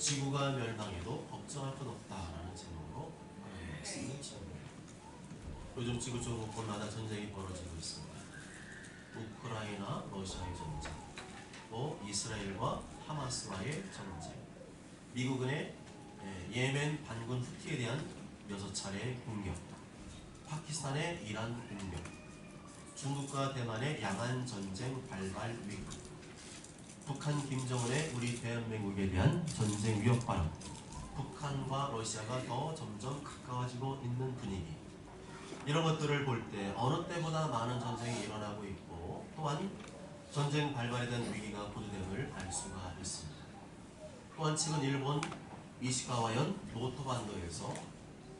지구가 멸망해도 걱정할 건 없다라는 제목으로 말씀을 드립니다. 요즘 지구 쪽 곳곳마다 전쟁이 벌어지고 있습니다. 우크라이나, 러시아의 전쟁, 또 이스라엘과 하마스와의 전쟁, 미국의 예멘 반군 후티에 대한 6차례 공격, 파키스탄의 이란 공격, 중국과 대만의 양안 전쟁 발발 위기, 북한 김정은의 우리 대한민국에 대한 전쟁 위협 발언, 북한과 러시아가 더 점점 가까워지고 있는 분위기, 이런 것들을 볼 때 어느 때보다 많은 전쟁이 일어나고 있고, 또한 전쟁 발발에 대한 위기가 고조됨을 알 수가 있습니다. 또한 최근 일본 이시카와현 노토반도에서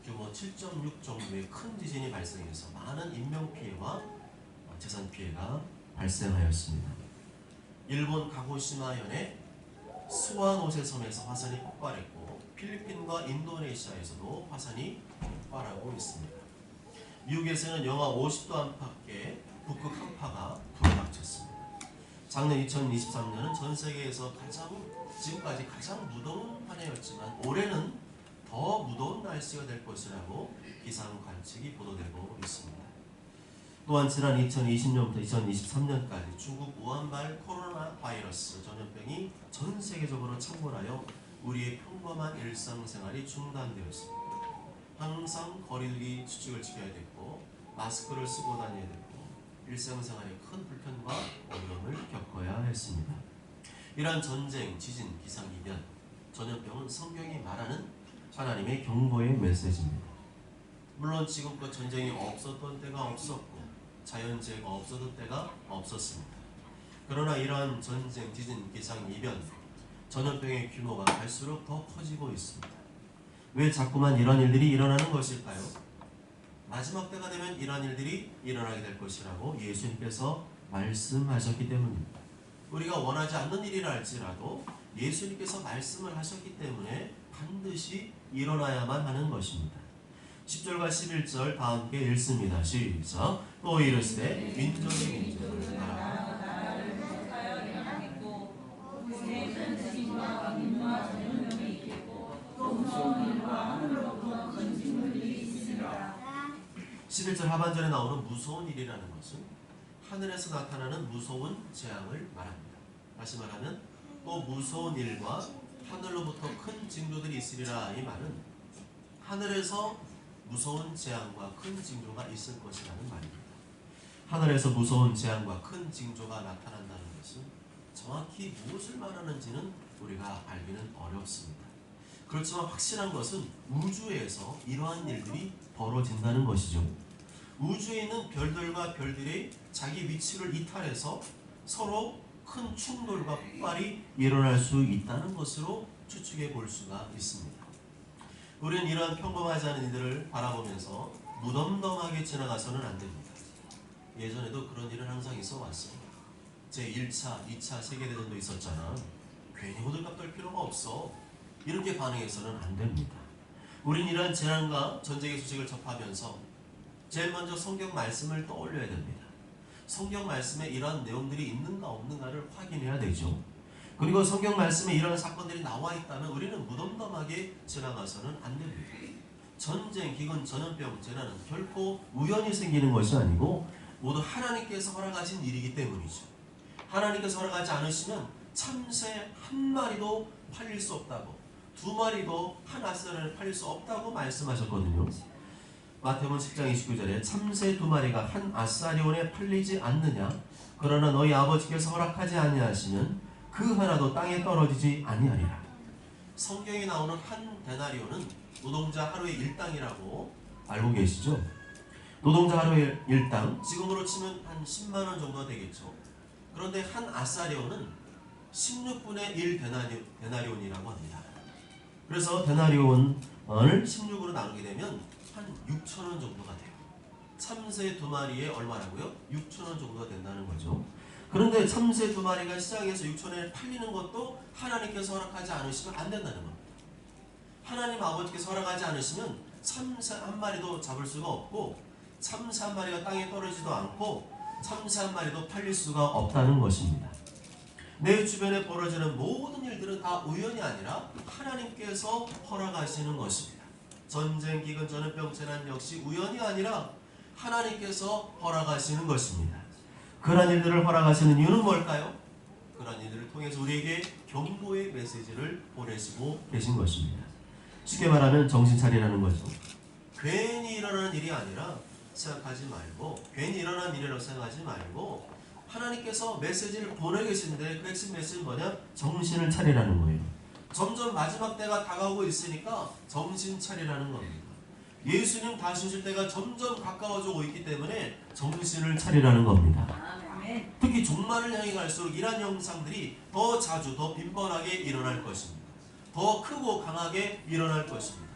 규모 7.6 정도의 큰 지진이 발생해서 많은 인명피해와 재산 피해가 발생하였습니다. 일본 가고시마현의 스와노세 섬에서 화산이 폭발했고, 필리핀과 인도네시아에서도 화산이 폭발하고 있습니다. 미국에서는 영하 50도 안팎의 북극 한파가 불어닥쳤습니다. 작년 2023년은 전 세계에서 지금까지 가장 무더운 한 해였지만 올해는 더 무더운 날씨가 될 것이라고 기상 관측이 보도되고 있습니다. 또한 지난 2020년부터 2023년까지 중국 우한발 코로나 바이러스 전염병이 전 세계적으로 창궐하여 우리의 평범한 일상생활이 중단되었습니다. 항상 거리두기 수칙을 지켜야 됐고, 마스크를 쓰고 다녀야 됐고, 일상생활에 큰 불편과 어려움을 겪어야 했습니다. 이러한 전쟁, 지진, 기상이변, 전염병은 성경이 말하는 하나님의 경고의 메시지입니다. 물론 지금껏 전쟁이 없었던 때가 없었고 자연재해가 없었던 때가 없었습니다. 그러나 이러한 전쟁, 지진, 기상이변, 전염병의 규모가 갈수록 더 커지고 있습니다. 왜 자꾸만 이런 일들이 일어나는 것일까요? 마지막 때가 되면 이런 일들이 일어나게 될 것이라고 예수님께서 말씀하셨기 때문입니다. 우리가 원하지 않는 일이라 할지라도 예수님께서 말씀을 하셨기 때문에 반드시 일어나야만 하는 것입니다. 10절과 11절 다 함께 읽습니다. 시작. 또 이르시되 민족이 민족을 나라를 택하여 일어나겠고, 그곳에는 지진과 광림과 전염병이 있겠고, 또 무서운 일과 하늘로부터 큰 징후들이 있으리라. 11절 하반절에 나오는 무서운 일이라는 것은 하늘에서 나타나는 무서운 재앙을 말합니다. 다시 말하면 또 무서운 일과 하늘로부터 큰 징조들이 있으리라. 이 말은 하늘에서 무서운 재앙과 큰 징조가 있을 것이라는 말입니다. 하늘에서 무서운 재앙과 큰 징조가 나타난다는 것은 정확히 무엇을 말하는지는 우리가 알기는 어렵습니다. 그렇지만 확실한 것은 우주에서 이러한 일들이 벌어진다는 것이죠. 우주에 있는 별들과 별들이 자기 위치를 이탈해서 서로 큰 충돌과 폭발이 일어날 수 있다는 것으로 추측해 볼 수가 있습니다. 우리는 이러한 평범하지 않은 이들을 바라보면서 무덤덤하게 지나가서는 안 됩니다. 예전에도 그런 일은 항상 있어 왔습니다. 제1차, 2차 세계대전도 있었잖아. 괜히 호들갑 떨 필요가 없어. 이렇게 반응해서는 안 됩니다. 우린 이러한 재난과 전쟁의 소식을 접하면서 제일 먼저 성경 말씀을 떠올려야 됩니다. 성경 말씀에 이러한 내용들이 있는가 없는가를 확인해야 되죠. 그리고 성경 말씀에 이러한 사건들이 나와 있다면 우리는 무덤덤하게 지나가서는 안 됩니다. 전쟁, 기근, 전염병, 재난은 결코 우연히 생기는 것이 아니고 모두 하나님께서 허락하신 일이기 때문이죠. 하나님께서 허락하지 않으시면 참새 한 마리도 팔릴 수 없다고, 두 마리도 한 아스라엘을 팔릴 수 없다고 말씀하셨거든요. 마태복음 10장 29절에 참새 두 마리가 한 아사리온에 팔리지 않느냐, 그러나 너희 아버지께서 허락하지 아니하시면 그 하나도 땅에 떨어지지 아니하리라. 성경에 나오는 한 데나리온은 노동자 하루의 일당이라고 알고 계시죠? 노동자 하루의 일당, 지금으로 치면 한 10만원 정도가 되겠죠. 그런데 한 아사리온은 16분의 1 데나리온이라고 합니다. 그래서 데나리온을 16으로 나누게 되면 한 6,000원 정도가 돼요. 참새 두 마리에 얼마라고요? 6,000원 정도가 된다는 거죠. 그런데 참새 두 마리가 시장에서 6,000원에 팔리는 것도 하나님께서 허락하지 않으시면 안 된다는 겁니다. 하나님 아버지께서 허락하지 않으시면 참새 한 마리도 잡을 수가 없고, 참새 한 마리가 땅에 떨어지지도 않고, 참새 한 마리도 팔릴 수가 없다는 것입니다. 내 주변에 벌어지는 모든 일들은 다 우연이 아니라 하나님께서 허락하시는 것입니다. 전쟁, 기근, 전염병, 재난 역시 우연이 아니라 하나님께서 허락하시는 것입니다. 그러한 일들을 허락하시는 이유는 뭘까요? 그러한 일들을 통해서 우리에게 경고의 메시지를 보내시고 계신 것입니다. 쉽게 말하면 정신 차리라는 거죠. 괜히 일어나는 일이 아니라 생각하지 말고, 괜히 일어난 일이라고 생각하지 말고 하나님께서 메시지를 보내 계신데 그 핵심 메시지는 뭐냐? 정신을 차리라는 거예요. 점점 마지막 때가 다가오고 있으니까 정신 차리라는 겁니다. 예수님 다시 오실 때가 점점 가까워져 오고 있기 때문에 정신을 차리라는 겁니다. 특히 종말을 향해 갈수록 이러한 형상들이 더 자주, 더 빈번하게 일어날 것입니다. 더 크고 강하게 일어날 것입니다.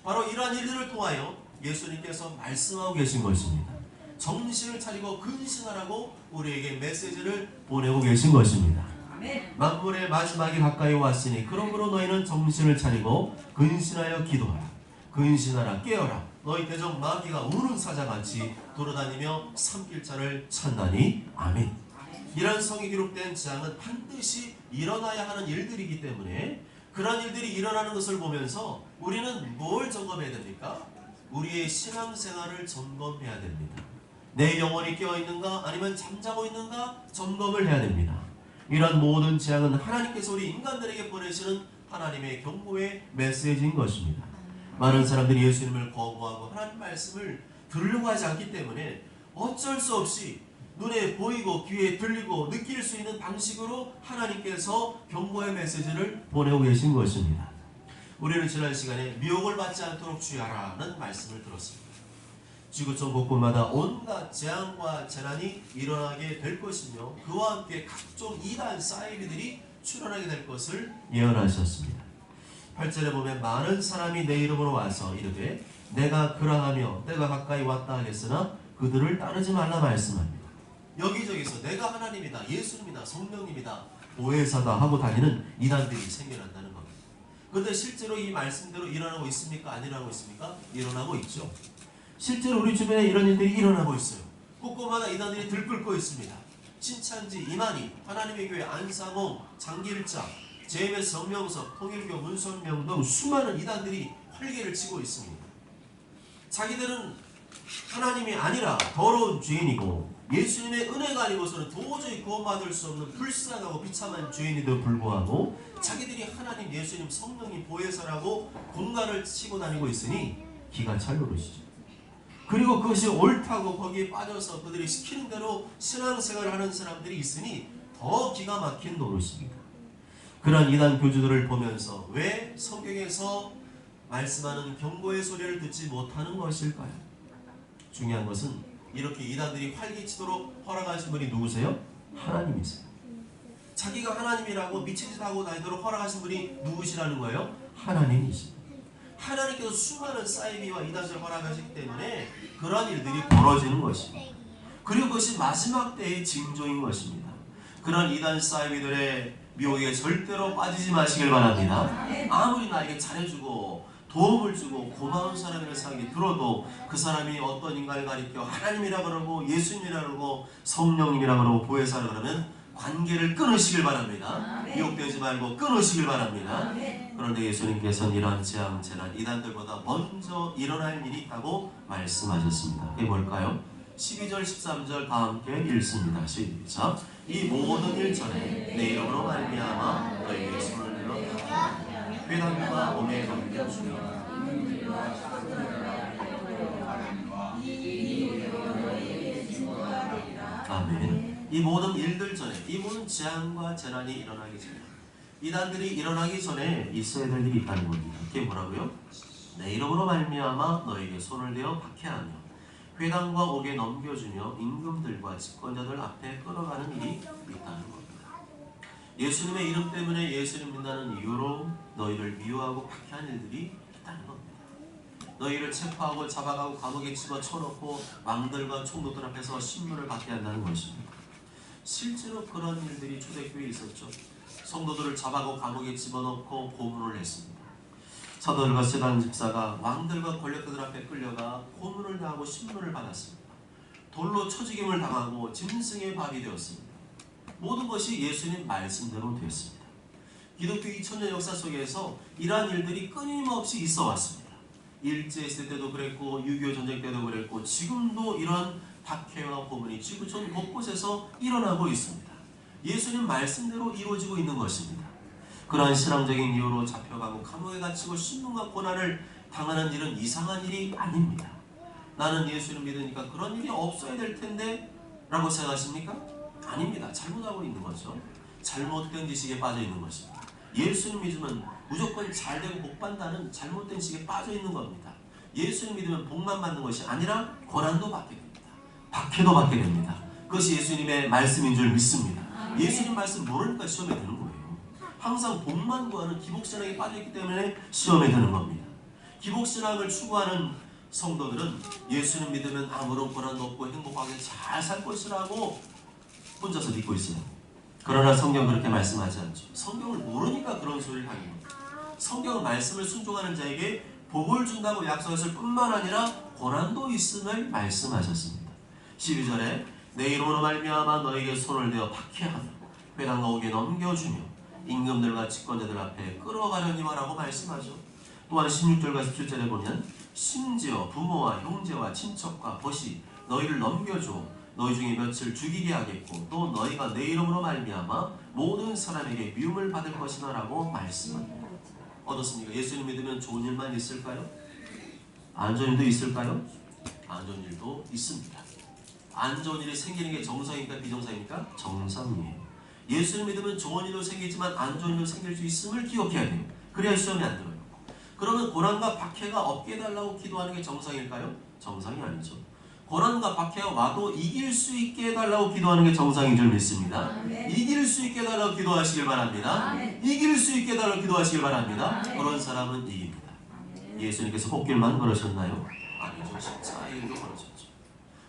바로 이러한 일들을 통하여 예수님께서 말씀하고 계신 것입니다. 정신을 차리고 근신하라고 우리에게 메시지를 보내고 계신 것입니다. 만물의 마지막이 가까이 왔으니 그러므로 너희는 정신을 차리고 근신하여 기도하라. 근신하라, 깨어라. 너희 대적 마귀가 우는 사자같이 돌아다니며 삼킬자를 찾나니. 아멘. 이러한 성이 기록된 재앙은 반드시 일어나야 하는 일들이기 때문에 그런 일들이 일어나는 것을 보면서 우리는 뭘 점검해야 됩니까? 우리의 신앙생활을 점검해야 됩니다. 내 영혼이 깨어있는가 아니면 잠자고 있는가 점검을 해야 됩니다. 이런 모든 재앙은 하나님께서 우리 인간들에게 보내시는 하나님의 경고의 메시지인 것입니다. 많은 사람들이 예수님을 거부하고 하나님 말씀을 들으려고 하지 않기 때문에 어쩔 수 없이 눈에 보이고 귀에 들리고 느낄 수 있는 방식으로 하나님께서 경고의 메시지를 보내고 계신 것입니다. 우리는 지난 시간에 미혹을 받지 않도록 주의하라는 말씀을 들었습니다. 지구촌 곳곳마다 온갖 재앙과 재난이 일어나게 될 것이며 그와 함께 각종 이단 사이비들이 출현하게 될 것을 예언하셨습니다. 8절에 보면 많은 사람이 내 이름으로 와서 이르되 내가 그러하며 때가 가까이 왔다 하겠으나 그들을 따르지 말라 말씀합니다. 여기저기서 내가 하나님이다, 예수님이다, 성령님이다, 보혜사다 하고 다니는 이단들이 생겨난다는 겁니다. 그런데 실제로 이 말씀대로 일어나고 있습니까? 안 일어나고 있습니까? 일어나고 있죠. 실제로 우리 주변에 이런 일들이 일어나고 있어요. 곳곳마다 이단들이 들끓고 있습니다. 신찬지, 이만희, 하나님의 교회, 안상홍, 장길자, JMS 정명석, 통일교, 문선명 등 수많은 이단들이 활개를 치고 있습니다. 자기들은 하나님이 아니라 더러운 죄인이고 예수님의 은혜가 아니고서는 도저히 구원받을 수 없는 불쌍하고 비참한 죄인에도 불구하고 자기들이 하나님, 예수님, 성령님, 보혜사라고 공간을 치고 다니고 있으니 기가 찰 노릇이죠. 그리고 그것이 옳다고 거기에 빠져서 그들이 시키는 대로 신앙생활을 하는 사람들이 있으니 더 기가 막힌 노릇입니다. 그런 이단 교주들을 보면서 왜 성경에서 말씀하는 경고의 소리를 듣지 못하는 것일까요? 중요한 것은 이렇게 이단들이 활개치도록 허락하신 분이 누구세요? 하나님이세요. 자기가 하나님이라고 미친 짓 하고 다니도록 허락하신 분이 누구시라는 거예요? 하나님이십니다. 하나님께서 수많은 사이비와 이단을 허락하시기 때문에 그러한 일들이 벌어지는 것입니다. 그리고 그것이 마지막 때의 징조인 것입니다. 그런 이단 사이비들의 미혹에 절대로 빠지지 마시길 바랍니다. 아무리 나에게 잘해주고 도움을 주고 고마운 사람이라는 생각이 들어도 그 사람이 어떤 인간을 가리켜 하나님이라 그러고 예수님이라 그러고 성령님이라 그러고 보혜사라 그러면 관계를 끊으시길 바랍니다. 미혹되지 말고 끊으시길 바랍니다. 그런데 예수님께서는 이러한 재앙, 재난, 이단들보다 먼저 일어날 일이 있다고 말씀하셨습니다. 그게 뭘까요? 12절, 13절 다 함께 읽습니다. 시작. 이 모든 일 전에 내 이름으로 말미암아 너희에게 손을 들어 회당과 몸에 넘겨주며 아멘. 이 모든 일들 전에, 이 모든 재앙과 재난이 일어나기 전에, 이단들이 일어나기 전에 있어야 될 일이 있다는 겁니다. 그게 뭐라고요? 내 이름으로 말미암아 너에게 손을 대어 박해하며 회당과 옥에 넘겨주며 임금들과 집권자들 앞에 끌어가는 일이 있다는 겁니다. 예수님의 이름 때문에 예수님 믿는다는 이유로 너희를 미워하고 박해한 일들이 있다는 겁니다. 너희를 체포하고 잡아가고 감옥에 집어쳐놓고 왕들과 총독들 앞에서 신문을 받게 한다는 것입니다. 실제로 그런 일들이 초대교회에 있었죠. 성도들을 잡아가고 감옥에 집어넣고 고문을 했습니다. 사도들과 세단 집사가 왕들과 권력들 앞에 끌려가 고문을 당하고 신문을 받았습니다. 돌로 쳐죽임을 당하고 짐승의 밥이 되었습니다. 모든 것이 예수님 말씀대로 되었습니다. 기독교 2000년 역사 속에서 이러한 일들이 끊임없이 있어 왔습니다. 일제시대 때도 그랬고 6.25 전쟁 때도 그랬고 지금도 이러한 박해와 고문이 지구촌 곳곳에서 일어나고 있습니다. 예수님 말씀대로 이루어지고 있는 것입니다. 그러한 신앙적인 이유로 잡혀가고 감옥에 갇히고 신문과 고난을 당하는 일은 이상한 일이 아닙니다. 나는 예수를 믿으니까 그런 일이 없어야 될 텐데 라고 생각하십니까? 아닙니다. 잘못하고 있는 거죠. 잘못된 지식에 빠져 있는 것입니다. 예수를 믿으면 무조건 잘되고 복받는다는 잘못된 지식에 빠져 있는 겁니다. 예수를 믿으면 복만 받는 것이 아니라 고난도 받게 됩니다. 박해도 받게 됩니다. 그것이 예수님의 말씀인 줄 믿습니다. 예수님 말씀 모르니까 시험에 드는 거예요. 항상 복만 구하는 기복신앙에 빠져있기 때문에 시험에 드는 겁니다. 기복신앙을 추구하는 성도들은 예수님 믿으면 아무런 고난도 없고 행복하게 잘 살 것이라고 혼자서 믿고 있어요. 그러나 성경 그렇게 말씀하지 않죠. 성경을 모르니까 그런 소리를 하는 겁니다. 성경 말씀을 순종하는 자에게 복을 준다고 약속했을 뿐만 아니라 고난도 있음을 말씀하셨습니다. 12절에 내 이름으로 말미암아 너에게 손을 대어 박해하며 회당과 옥에 넘겨주며 임금들과 집권자들 앞에 끌어가려니와 라고 말씀하죠. 또한 16절과 17절에 보면 심지어 부모와 형제와 친척과 벗이 너희를 넘겨줘 너희 중에 며칠 죽이게 하겠고 또 너희가 내 이름으로 말미암아 모든 사람에게 미움을 받을 것이다 라고 말씀합니다. 어떻습니까? 예수님 믿으면 좋은 일만 있을까요? 안 좋은 일도 있을까요? 안 좋은 일도 있습니다. 안 좋은 일이 생기는 게 정상입니까? 비정상입니까? 정상이에요. 예수를 믿으면 좋은 일도 생기지만 안 좋은 일도 생길 수 있음을 기억해야 돼요. 그래야 시험이 안 들어요. 그러면 고난과 박해가 없게 해달라고 기도하는 게 정상일까요? 정상이 아니죠. 고난과 박해가 와도 이길 수 있게 해달라고 기도하는 게 정상인 줄 믿습니다. 이길 수 있게 해달라고 기도하시길 바랍니다. 이길 수 있게 해달라고 기도하시길 바랍니다. 그런 사람은 이깁니다. 예수님께서 꽃길만 걸으셨나요? 아니죠. 십자가의 길로 걸으셨죠.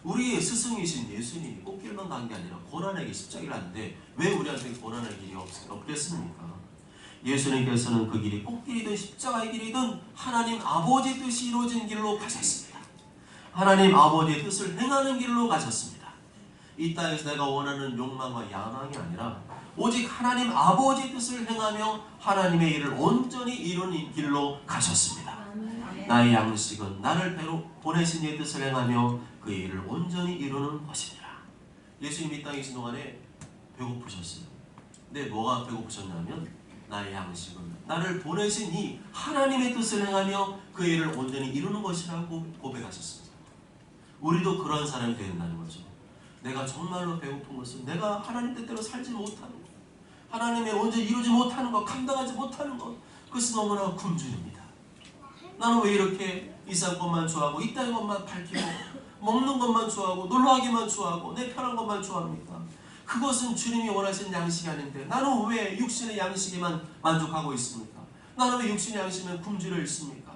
우리의 스승이신 예수님이 꽃길만 간 게 아니라 고난의 길, 십자가를 하는데 왜 우리한테 고난의 길이 없겠습니까? 예수님께서는 그 길이 꽃길이든 십자가의 길이든 하나님 아버지 뜻이 이루어진 길로 가셨습니다. 하나님 아버지의 뜻을 행하는 길로 가셨습니다. 이 땅에서 내가 원하는 욕망과 야망이 아니라 오직 하나님 아버지의 뜻을 행하며 하나님의 일을 온전히 이루는 길로 가셨습니다. 나의 양식은 나를 보내신 이의 뜻을 행하며 그 일을 온전히 이루는 것이니라. 예수님이 이 땅에 계신 동안에 배고프셨어요. 근데 뭐가 배고프셨냐면 나의 양식은 나를 보내신 이 하나님의 뜻을 행하며 그 일을 온전히 이루는 것이라고 고백하셨습니다. 우리도 그러한 사람이 되야 된다는 거죠. 내가 정말로 배고픈 것은 내가 하나님 뜻대로 살지 못하는 것, 하나님의 온전히 이루지 못하는 것, 감당하지 못하는 것, 그것은 너무나 굶주립니다. 나는 왜 이렇게 이 살 것만 좋아하고 이 땅의 것만 밝히고 먹는 것만 좋아하고 놀러가기만 좋아하고 내 편한 것만 좋아합니까? 그것은 주님이 원하시는 양식이 아닌데 나는 왜 육신의 양식에만 만족하고 있습니까? 나는 왜 육신의 양식에만 굶주려 있습니까?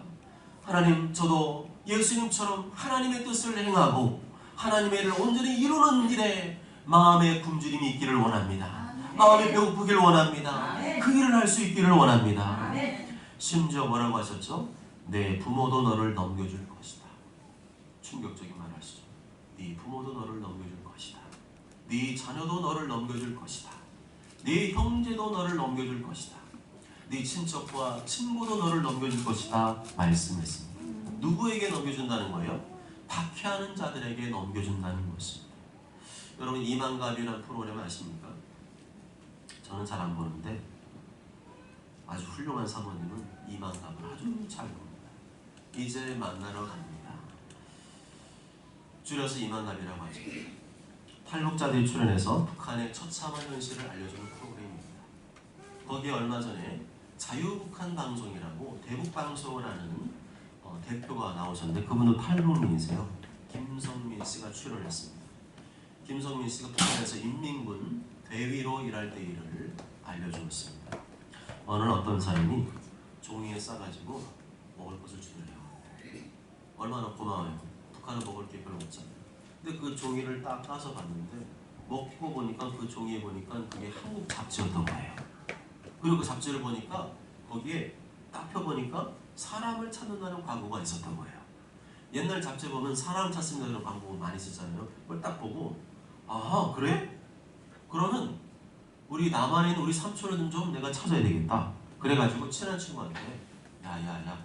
하나님, 저도 예수님처럼 하나님의 뜻을 행하고 하나님의 일을 온전히 이루는 일에 마음의 굶주림이 있기를 원합니다. 마음이 배고프기를 원합니다. 그 일을 할 수 있기를 원합니다. 심지어 뭐라고 하셨죠? 내 부모도 너를 넘겨줄 것이다. 충격적인 말 하시죠. 네 부모도 너를 넘겨줄 것이다. 네 자녀도 너를 넘겨줄 것이다. 네 형제도 너를 넘겨줄 것이다. 네 친척과 친구도 너를 넘겨줄 것이다 말씀했습니다. 누구에게 넘겨준다는 거예요? 박해하는 자들에게 넘겨준다는 것입니다. 여러분 이만갑이라는 프로그램 아십니까? 저는 잘 안 보는데 아주 훌륭한 사모님은 이만갑을 아주 잘 봅니다. 이제 만나러 갑니다. 줄여서 이만갑이라고 하죠. 탈북자들이 출연해서 북한의 처참한 현실을 알려주는 프로그램입니다. 거기에 얼마 전에 자유북한 방송이라고 대북방송을 하는 대표가 나오셨는데 그분도 탈북민이세요. 김성민 씨가 출연했습니다. 김성민 씨가 북한에서 인민군 대위로 일할 때 일을 알려주었습니다. 어느 어떤 사람이 종이에 싸가지고 먹을 것을 주더래요. 얼마나 고마워요. 북한은 먹을 게 별로 없잖아요. 근데 그 종이를 딱 따서 봤는데 먹고 보니까 그 종이에 보니까 그게 한국 잡지였던 거예요. 그리고 그 잡지를 보니까 거기에 딱 펴보니까 사람을 찾는다는 광고가 있었던 거예요. 옛날 잡지 보면 사람 찾습니다 이런 광고 많이 쓰잖아요. 그걸 딱 보고 아하 그래? 그러면 우리 남한에 있는 우리 삼촌을 좀 내가 찾아야 되겠다. 그래가지고 친한 친구한테 야야야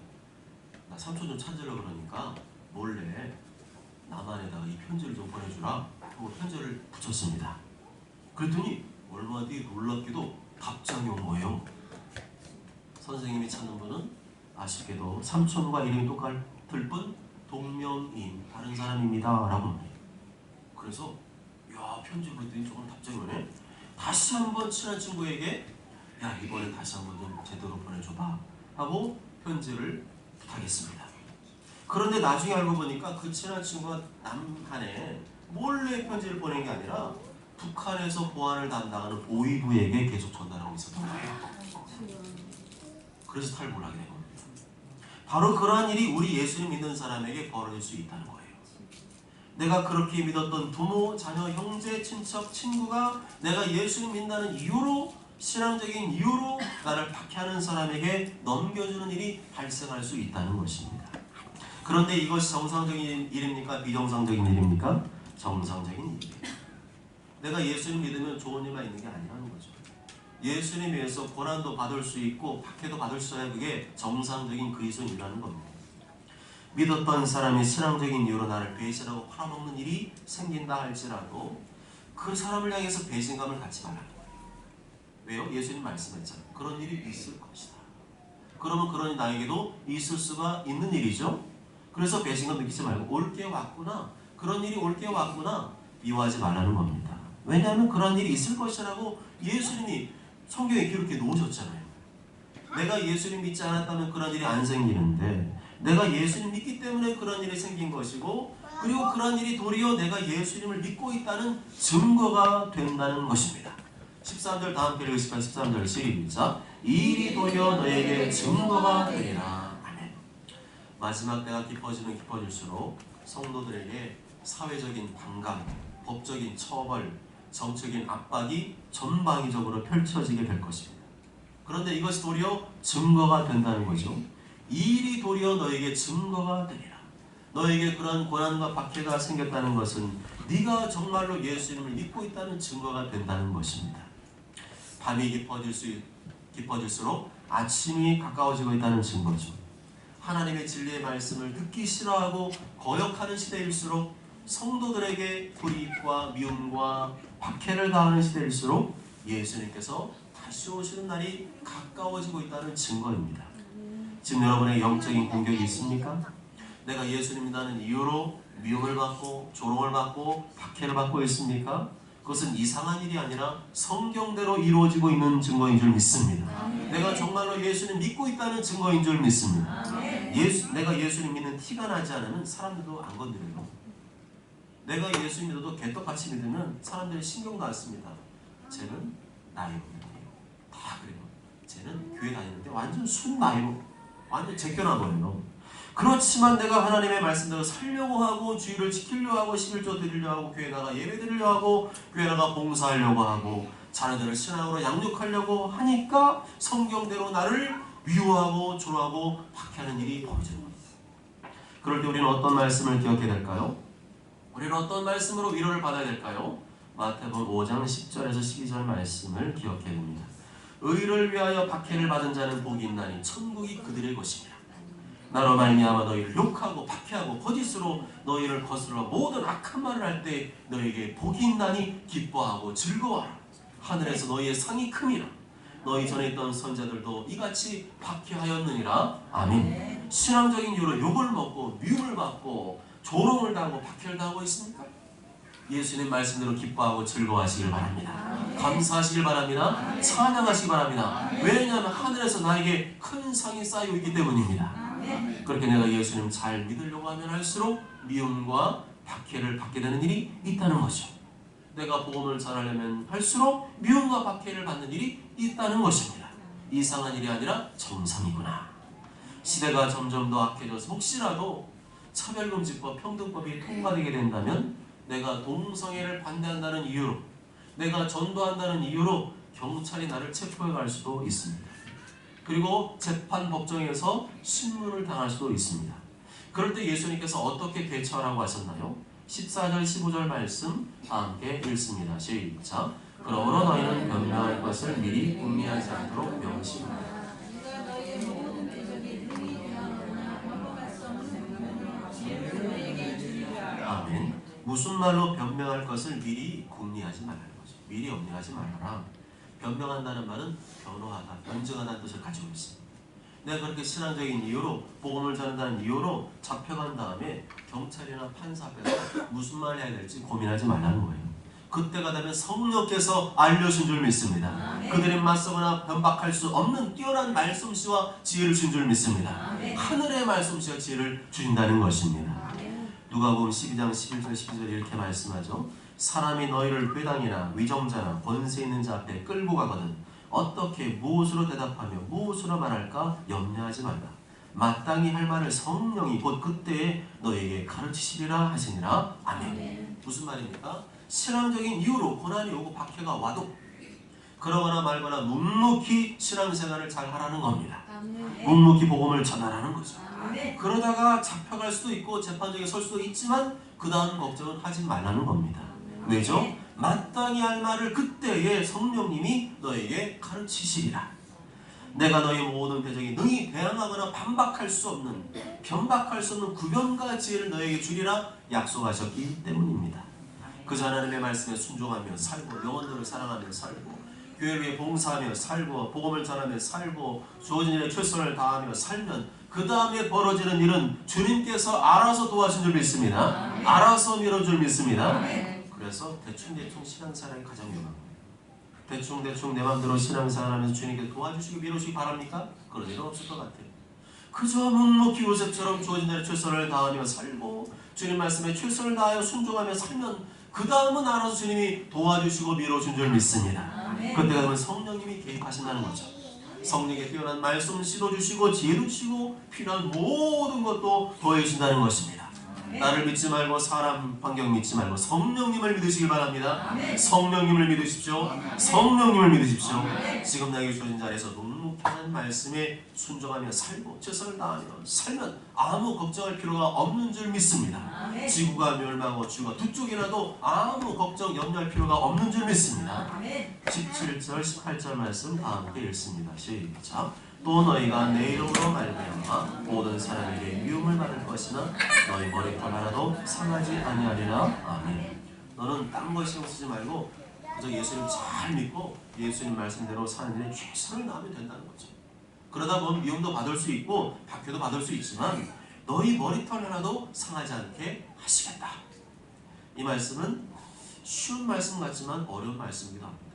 나 삼촌 좀 찾으려고 그러니까 몰래 남한에다가 이 편지를 좀 보내주라 하고 편지를 붙였습니다. 그랬더니 얼마 뒤 놀랍게도 답장이 온 거예요. 선생님이 찾는 분은 아쉽게도 삼촌과 이름이 똑같을 뿐 동명이인 다른 사람입니다 라고 말해요. 그래서 야 편지 보냈더니 조금 답장이 오네. 다시 한번 친한 친구에게 야 이번에 다시 한번 좀 제대로 보내줘봐 하고 편지를 부탁했습니다. 그런데 나중에 알고 보니까 그 친한 친구가 남한에 몰래 편지를 보낸 게 아니라 북한에서 보안을 담당하는 보위부에게 계속 전달하고 있었던 거예요. 그래서 탈북을 하게 된 겁니다. 바로 그러한 일이 우리 예수님 믿는 사람에게 벌어질 수 있다는 거예요. 내가 그렇게 믿었던 부모, 자녀, 형제, 친척, 친구가 내가 예수님 믿는다는 이유로 신앙적인 이유로 나를 박해하는 사람에게 넘겨주는 일이 발생할 수 있다는 것입니다. 그런데 이것이 정상적인 일입니까? 비정상적인 일입니까? 정상적인 일이에요. 내가 예수님 믿으면 좋은 일만 있는 게 아니라는 거죠. 예수님 위해서 고난도 받을 수 있고 박해도 받을 수 있어야 그게 정상적인 그리스도인이라는 겁니다. 믿었던 사람이 신앙적인 이유로 나를 배신하고 팔아먹는 일이 생긴다 할지라도 그 사람을 향해서 배신감을 갖지 말라는 거예요. 왜요? 예수님 말씀했잖아요. 그런 일이 있을 것이다. 그러면 그런 일이 나에게도 있을 수가 있는 일이죠. 그래서 배신감 느끼지 말고 올게 왔구나. 그런 일이 올게 왔구나. 미워하지 말라는 겁니다. 왜냐하면 그런 일이 있을 것이라고 예수님이 성경에 기록해 놓으셨잖아요. 내가 예수님 믿지 않았다면 그런 일이 안 생기는데 내가 예수님 믿기 때문에 그런 일이 생긴 것이고 그리고 그런 일이 도리어 내가 예수님을 믿고 있다는 증거가 된다는 것입니다. 13절 다 함께 읽으실까요? 13절 시작. 이 일이 도리어 너에게 증거가 되리라. 아멘. 마지막 때가 깊어지면 깊어질수록 성도들에게 사회적인 반감, 법적인 처벌, 정적인 압박이 전방위적으로 펼쳐지게 될 것입니다. 그런데 이것이 도리어 증거가 된다는 거죠. 이 일이 도리어 너에게 증거가 되리라. 너에게 그런 고난과 박해가 생겼다는 것은 네가 정말로 예수님을 믿고 있다는 증거가 된다는 것입니다. 밤이 깊어질수록 아침이 가까워지고 있다는 증거죠. 하나님의 진리의 말씀을 듣기 싫어하고 거역하는 시대일수록 성도들에게 불이익과 미움과 박해를 가하는 시대일수록 예수님께서 다시 오시는 날이 가까워지고 있다는 증거입니다. 지금 여러분의 영적인 공격이 있습니까? 내가 예수님 믿는 이유로 미움을 받고 조롱을 받고 박해를 받고 있습니까? 그것은 이상한 일이 아니라 성경대로 이루어지고 있는 증거인 줄 믿습니다. 내가 정말로 예수님 믿고 있다는 증거인 줄 믿습니다. 내가 예수님 믿는 티가 나지 않으면 사람들도 안 건드려요. 내가 예수 믿어도 개떡같이 믿으면 사람들이 신경도 안 씁니다. 쟤는 나이로 믿어요. 다 그래요. 쟤는 교회 다니는데 완전 순 나이로 완전 제껴놔버려요. 그렇지만 내가 하나님의 말씀대로 살려고 하고 주의를 지키려고 하고 11조 드리려고 하고 교회 나가 예배 드리려고 하고 교회 나가 봉사하려고 하고 자녀들을 신앙으로 양육하려고 하니까 성경대로 나를 미워하고 조롱하고 박해하는 일이 벌어지는 겁니다. 그럴 때 우리는 어떤 말씀을 기억해야 될까요? 우리는 어떤 말씀으로 위로를 받아야 될까요? 마태복음 5장 10절에서 12절 말씀을 기억해야 됩니다. 의를 위하여 박해를 받은 자는 복이 있나니 천국이 그들의 것입니다. 나로 말미암아 너희를 욕하고 박해하고 거짓으로 너희를 거스러 모든 악한 말을 할 때 너희에게 복이 있나니 기뻐하고 즐거워하라. 하늘에서 너희의 상이 큼이라. 너희 전에 있던 선자들도 이같이 박해하였느니라. 아멘. 신앙적인 이유로 욕을 먹고 미움을 받고 조롱을 당하고 박해를 당하고 있습니까? 예수님 말씀대로 기뻐하고 즐거워하시길 바랍니다. 감사하시길 바랍니다. 찬양하시기 바랍니다. 왜냐하면 하늘에서 나에게 큰 상이 쌓이고 있기 때문입니다. 그렇게 내가 예수님 잘 믿으려고 하면 할수록 미움과 박해를 받게 되는 일이 있다는 거죠. 내가 복음을 전하려면 할수록 미움과 박해를 받는 일이 있다는 것입니다. 이상한 일이 아니라 정상이구나. 시대가 점점 더 악해져서 혹시라도 차별금지법, 평등법이 통과되게 된다면 내가 동성애를 반대한다는 이유로 내가 전도한다는 이유로 경찰이 나를 체포해 갈 수도 있습니다. 그리고 재판 법정에서 신문을 당할 수도 있습니다. 그럴 때 예수님께서 어떻게 대처하라고 하셨나요? 14절 15절 말씀 함께 읽습니다. 시작. 그러므로 너희는 변명할 것을 미리 궁리하지 않도록 명심하라. 아멘. 무슨 말로 변명할 것을 미리 궁리하지 말라는 거죠. 미리 염려하지 말아라. 변명한다는 말은 변호하다, 변증하다는 뜻을 가지고 있습니다. 내가 그렇게 신앙적인 이유로 복음을 전한다는 이유로 잡혀간 다음에 경찰이나 판사 앞에서 무슨 말 해야 될지 고민하지 말라는 거예요. 그때가 되면 성령께서 알려준 줄 믿습니다. 그들이 맞서거나 변박할 수 없는 뛰어난 말씀씨와 지혜를 준 줄 믿습니다. 하늘의 말씀씨와 지혜를 주신다는 것입니다. 누가복음 12장 11절 12절 이렇게 말씀하죠. 사람이 너희를 회당이나 위정자나 권세 있는 자 앞에 끌고 가거든 어떻게 무엇으로 대답하며 무엇으로 말할까 염려하지 말라. 마땅히 할 말을 성령이 곧 그때에 너희에게 가르치시리라 하시니라. 아멘. 무슨 말입니까? 신앙적인 이유로 고난이 오고 박해가 와도 그러거나 말거나 묵묵히 신앙생활을 잘 하라는 겁니다. 묵묵히 복음을 전하라는 거죠. 그러다가 잡혀갈 수도 있고 재판정에 설 수도 있지만 그 다음 걱정은 하지 말라는 겁니다. 왜죠? 마땅히 할 말을 그때에 성령님이 너에게 가르치시리라. 내가 너희 모든 표적이 능히 대항하거나 반박할 수 없는 변박할 수 없는 구변과 지혜를 너에게 주리라 약속하셨기 때문입니다. 그저 하나님의 말씀에 순종하며 살고 영혼들을 사랑하며 살고 교회를 위해 봉사하며 살고 복음을 전하며 살고 주어진 일에 최선을 다하며 살면 그 다음에 벌어지는 일은 주님께서 알아서 도와준 줄 믿습니다. 알아서 밀어줄 줄 믿습니다. 그래서 대충대충 신앙생활이 가장 위험합니다. 대충대충 내 마음대로 신앙생활하면서 주님께서 도와주시고 밀어주시기 바랍니까? 그런 일은 없을 것 같아요. 그저 묵묵히 요셉처럼 주어진 일에 최선을 다하며 살고 주님 말씀에 최선을 다하여 순종하며 살면 그 다음은 알아서 주님이 도와주시고 밀어준 줄 믿습니다. 그때가 되면 성령님이 개입하신다는 거죠. 성령의 뛰어난 말씀씨도 주시고 지혜도 주시고 필요한 모든 것도 더해주신다는 것입니다. 나를 믿지 말고 사람 환경 믿지 말고 성령님을 믿으시길 바랍니다. 성령님을 믿으십시오. 성령님을 믿으십시오. 지금 나에게 주어진 자리에서 묵묵한 말씀에 순종하며 살고 최선을 다하며 살면 아무 걱정할 필요가 없는 줄 믿습니다. 지구가 멸망하고 주가 두 쪽이라도 아무 걱정 염려할 필요가 없는 줄 믿습니다. 17절 18절 말씀 다 함께 읽습니다. 시작. 또 너희가 내 이름으로 말미암아 모든 사람에게 미움을 받을 것이나 너희 머리털 하나도 상하지 아니하리라. 아멘. 너는 딴 거 신경 쓰지 말고 그저 예수님 잘 믿고 예수님 말씀대로 사는 일에 최선을 다하면 된다는 거죠. 그러다 보면 미움도 받을 수 있고 박해도 받을 수 있지만 너희 머리털 하나도 상하지 않게 하시겠다. 이 말씀은 쉬운 말씀 같지만 어려운 말씀이기도 합니다.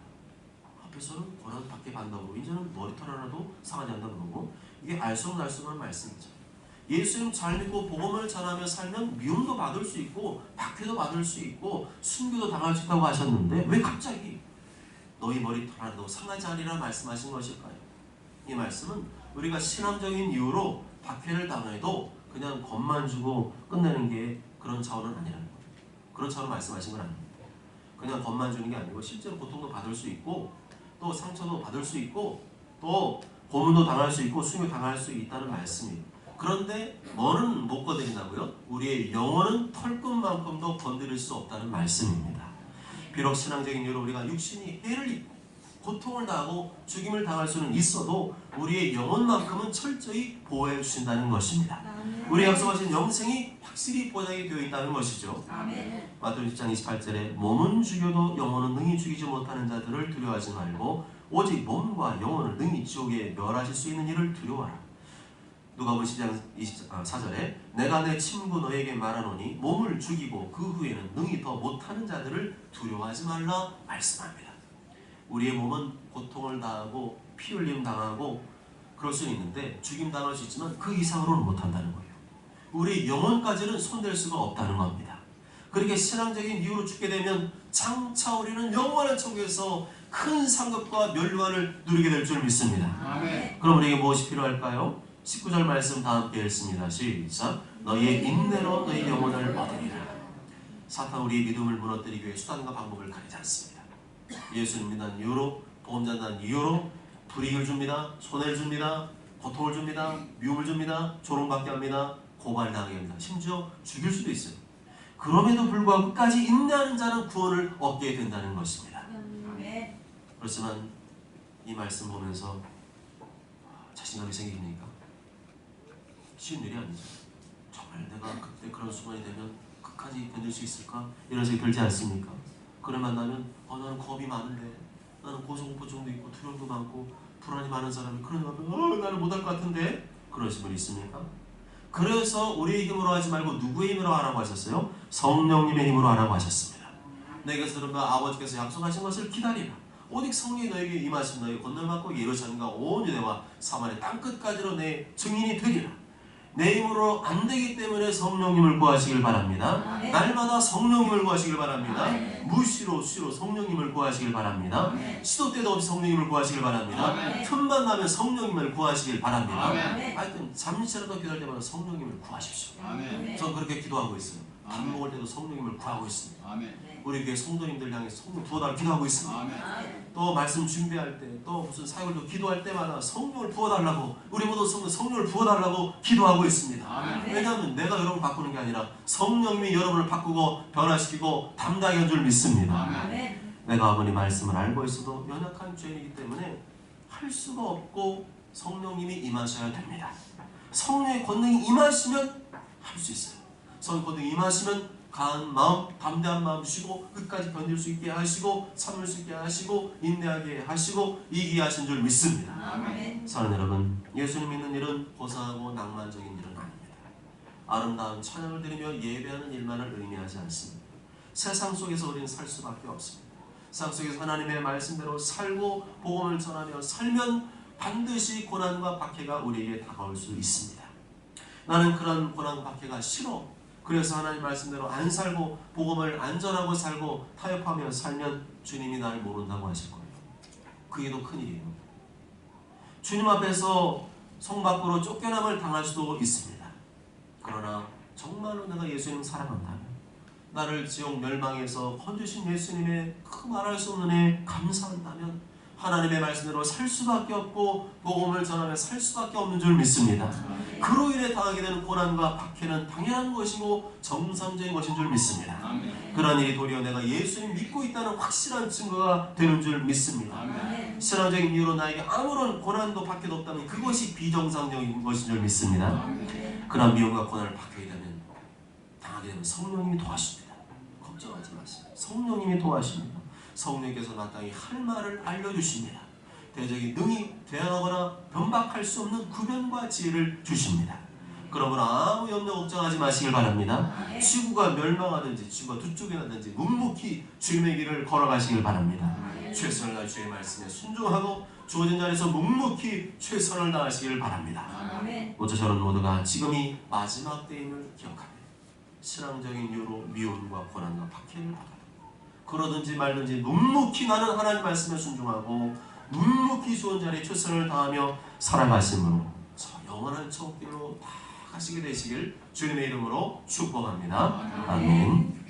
앞에서는 고난 박해 받는다고 그러고 이제는 머리털 하나도 상하지 않는다고 그러고 이게 알쏭달쏭한 말씀이죠. 예수님 잘 믿고 복음을 전하며 살면 미움도 받을 수 있고 박해도 받을 수 있고 순교도 당할 수 있다고 하셨는데 왜 갑자기 너희 머리털 하나도 상하지 않으리라 말씀하신 것일까요? 이 말씀은 우리가 신앙적인 이유로 박해를 당해도 그냥 겁만 주고 끝내는 게 그런 차원은 아니라는 거예요. 그런 차원을 말씀하신 건 아닙니다. 그냥 겁만 주는 게 아니고 실제로 고통도 받을 수 있고 또 상처도 받을 수 있고 또 고문도 당할 수 있고 순교 당할 수 있다는 말씀이에요. 그런데 뭐는 못 건드린다고요? 우리의 영혼은 털끝만큼도 건드릴 수 없다는 말씀입니다. 비록 신앙적인 이유로 우리가 육신이 해를 입고 고통을 당하고 죽임을 당할 수는 있어도 우리의 영혼만큼은 철저히 보호해 주신다는 것입니다. 우리 약속하신 영생이 확실히 보장이 되어 있다는 것이죠. 마태복음 10장 28절에 몸은 죽여도 영혼은 능히 죽이지 못하는 자들을 두려워하지 말고 오직 몸과 영혼을 능히 지옥에 멸하실 수 있는 일을 두려워하라. 누가복음 10장 24절에 내가 내 친구 너에게 말하노니 몸을 죽이고 그 후에는 능히 더 못하는 자들을 두려워하지 말라 말씀합니다. 우리의 몸은 고통을 당하고 피 흘림 당하고 그럴 수는 있는데 죽임 당할 수 있지만 그 이상으로는 못한다는 거예요. 우리 영혼까지는 손댈 수가 없다는 겁니다. 그렇게 신앙적인 이유로 죽게 되면 장차 우리는 영원한 천국에서 큰 상급과 면류관을 누리게 될 줄 믿습니다. 아멘. 그럼 우리에게 무엇이 필요할까요? 19절 말씀 다 함께 읽습니다. 시작. 너희의 인내로 너희 영혼을 얻으리라. 사탄 우리의 믿음을 무너뜨리기 위해 수단과 방법을 가리지 않습니다. 예수님 믿는 이유로 복음 전하는 이유로 불이익을 줍니다. 손해를 줍니다. 고통을 줍니다. 미움을 줍니다. 조롱받게 합니다. 고발당하게 합니다. 심지어 죽일 수도 있어요. 그럼에도 불구하고 끝까지 인내하는 자는 구원을 얻게 된다는 것입니다. 그렇지만 이 말씀 보면서 자신감이 생깁니까? 쉬운 일이 아니죠. 정말 내가 그때 그런 순간이 되면 끝까지 견딜 수 있을까? 이런 생각이 들지 않습니까? 그를 만나면 나는 겁이 많은데, 나는 고소공포증도 있고 두려움도 많고 불안이 많은 사람이 그런 말 나는 못할 것 같은데, 그러신 분 있습니까? 그래서 우리의 힘으로 하지 말고 누구의 힘으로 하라고 하셨어요? 성령님의 힘으로 하라고 하셨습니다. 내게서 들은 아버지께서 약속하신 것을 기다리라. 오직 성령이 너에게 임하신 너희 건널받고 예루살렘과 온 유대와 사마리아 땅끝까지로 내 증인이 되리라. 내 힘으로 안 되기 때문에 성령님을 구하시길 바랍니다. 날마다 성령님을 구하시길 바랍니다. 무시로 쉬로 성령님을 구하시길 바랍니다. 시도 때도 없이 성령님을 구하시길 바랍니다. 틈만 나면 성령님을 구하시길 바랍니다. 하여튼 잠시라도 기도할 때마다 성령님을 구하십시오. 저는 그렇게 기도하고 있어요. 밥 먹을 때도 성령님을 구하고 있습니다. 우리 교회 성도님들 향해 성령 부어달라 기도하고 있습니다. 또 말씀 준비할 때, 또 무슨 사역을 기도할 때마다 성령을 부어달라고, 우리 모두 성령을 부어달라고 기도하고 있습니다. 왜냐하면 내가 여러분을 바꾸는 게 아니라 성령님이 여러분을 바꾸고 변화시키고 담당해 줄 믿습니다. 내가 아버님 말씀을 알고 있어도 연약한 죄인이기 때문에 할 수가 없고 성령님이 임하셔야 됩니다. 성령의 권능이 임하시면 할 수 있어요. 성령의 권능이 임하시면 강한 마음, 담대한 마음 주시고 끝까지 견딜 수 있게 하시고 참을 수 있게 하시고 인내하게 하시고 이기게 하신 줄 믿습니다. 사랑하는 여러분, 예수님 믿는 일은 고상하고 낭만적인 일은 아닙니다. 아름다운 찬양을 드리며 예배하는 일만을 의미하지 않습니다. 세상 속에서 우리는 살 수밖에 없습니다. 세상 속에서 하나님의 말씀대로 살고 복음을 전하며 살면 반드시 고난과 박해가 우리에게 다가올 수 있습니다. 나는 그런 고난과 박해가 싫어. 그래서 하나님 말씀대로 안 살고 복음을 안전하고 살고 타협하며 살면 주님이 날 모른다고 하실 거예요. 그게 더 큰일이에요. 주님 앞에서 성 밖으로 쫓겨남을 당할 수도 있습니다. 그러나 정말로 내가 예수님 사랑한다면, 나를 지옥 멸망에서 건져주신 예수님의 그 말할 수 없는 은혜에 감사한다면 하나님의 말씀대로 살 수밖에 없고 복음을 전하며 살 수밖에 없는 줄 믿습니다. 그로 인해 당하게 되는 고난과 박해는 당연한 것이고 정상적인 것인 줄 믿습니다. 그런 일이 도리어 내가 예수님 믿고 있다는 확실한 증거가 되는 줄 믿습니다. 신앙적인 이유로 나에게 아무런 고난도 박해도 없다면 그것이 비정상적인 것인 줄 믿습니다. 그런 미움과 고난을 받게 되면, 당하게 되면 성령님이 도와십니다. 걱정하지 마세요. 성령님이 도와십니다. 성령께서 마땅히 할 말을 알려주십니다. 대적이 능히 대항하거나 변박할 수 없는 구변과 지혜를 주십니다. 그러므로 아무 염려 걱정하지 마시길 바랍니다. 지구가 멸망하든지 지구가 두 쪽이 나든지 묵묵히 주님의 길을 걸어가시길 바랍니다. 최선을 다해 주의 말씀에 순종하고 주어진 자리에서 묵묵히 최선을 다하시길 바랍니다. 모두 저는 모두가 지금이 마지막 때임을 기억하며 신앙적인 이유로 미움과 고난과 박해를 받아 그러든지 말든지 묵묵히 나는 하나님 말씀에 순종하고 묵묵히 주어진 자리에 최선을 다하며 살아가심으로 저 영원한 천국길로 다 가시게 되시길 주님의 이름으로 축복합니다. 아멘.